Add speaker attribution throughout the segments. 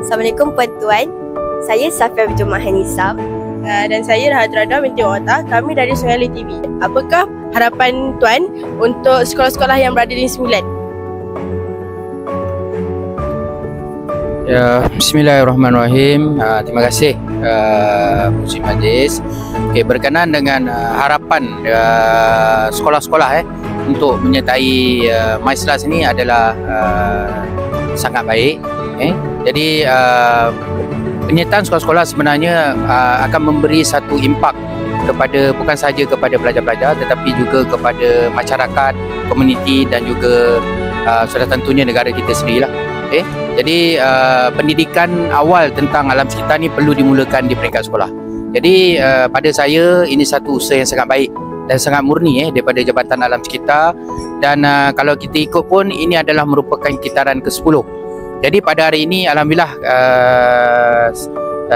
Speaker 1: Assalamualaikum Puan-Tuan. Saya Safia binti Mahanisam.
Speaker 2: Dan saya Rahat Radha binti Wata. Kami dari Sungai Li TV. Apakah harapan Tuan untuk sekolah-sekolah yang berada di Sembilan?
Speaker 3: Ya, Bismillahirrahmanirrahim. Terima kasih Puji Majlis. Berkenaan dengan harapan sekolah-sekolah untuk menyertai MySLAS ini adalah sangat baik. Jadi penyertaan sekolah-sekolah sebenarnya akan memberi satu impak kepada bukan sahaja kepada pelajar-pelajar tetapi juga kepada masyarakat, komuniti dan juga sudah tentunya negara kita sendirilah. Jadi pendidikan awal tentang alam sekitar ni perlu dimulakan di peringkat sekolah. Jadi pada saya ini satu usaha yang sangat baik dan sangat murni daripada Jabatan Alam Sekitar, dan kalau kita ikut pun ini adalah merupakan kitaran ke-10. Jadi pada hari ini alhamdulillah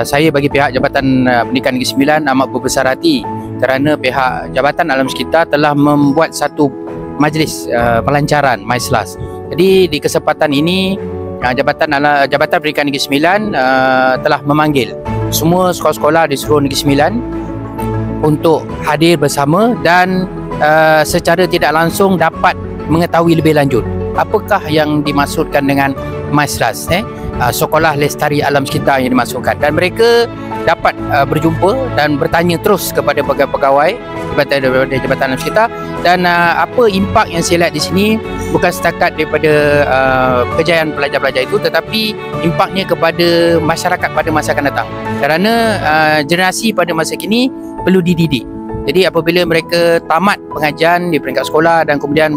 Speaker 3: saya bagi pihak Jabatan Pendidikan Negeri Sembilan amat berbesar hati kerana pihak Jabatan Alam Sekitar telah membuat satu majlis pelancaran MySLAS. Jadi di kesempatan ini Jabatan Pendidikan Negeri Sembilan telah memanggil semua sekolah-sekolah di seluruh Negeri Sembilan untuk hadir bersama dan secara tidak langsung dapat mengetahui lebih lanjut apakah yang dimaksudkan dengan MySLAS, sekolah lestari alam sekitar yang dimaksudkan, dan mereka dapat berjumpa dan bertanya terus kepada pegawai-pegawai daripada Jabatan Alam Sekitar, dan apa impak yang saya lihat di sini bukan setakat daripada kejayaan pelajar-pelajar itu tetapi impaknya kepada masyarakat pada masa akan datang, kerana generasi pada masa kini perlu dididik. Jadi apabila mereka tamat pengajian di peringkat sekolah dan kemudian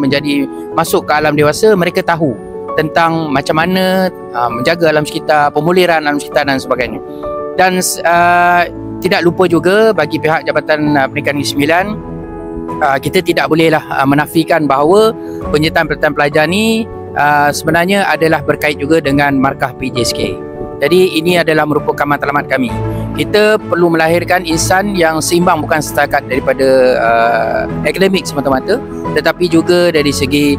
Speaker 3: masuk ke alam dewasa, mereka tahu tentang macam mana menjaga alam sekitar, pemulihan alam sekitar dan sebagainya. Dan tidak lupa juga bagi pihak Jabatan Pendidikan Negeri Sembilan, kita tidak bolehlah menafikan bahawa penyertaan pelajar ni sebenarnya adalah berkait juga dengan markah PJSK. Jadi ini adalah merupakan matlamat kami. Kita perlu melahirkan insan yang seimbang bukan setakat daripada akademik semata-mata tetapi juga dari segi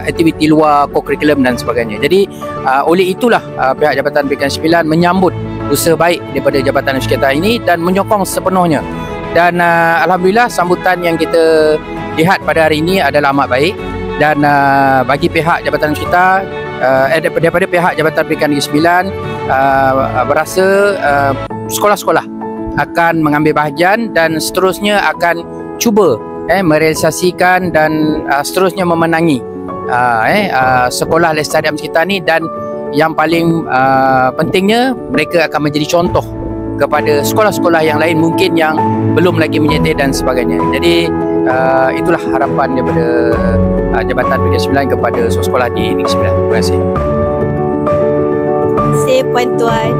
Speaker 3: aktiviti luar, co-curriculum dan sebagainya. Jadi oleh itulah pihak Jabatan Pendidikan Sembilan menyambut usaha baik daripada Jabatan Sekitar ini dan menyokong sepenuhnya. Dan alhamdulillah sambutan yang kita lihat pada hari ini adalah amat baik, dan bagi pihak Jabatan Sekitar daripada pihak Jabatan Pendidikan Negeri Sembilan berasa sekolah-sekolah akan mengambil bahagian dan seterusnya akan cuba merealisasikan dan seterusnya memenangi sekolah lestari alam sekitar ni, dan yang paling pentingnya mereka akan menjadi contoh kepada sekolah-sekolah yang lain mungkin yang belum lagi menyertai dan sebagainya. Jadi itulah harapan daripada Jabatan Pendidikan Sembilan kepada sekolah di Negeri Sembilan. Terima kasih.
Speaker 1: Terima kasih Puan-Tuan.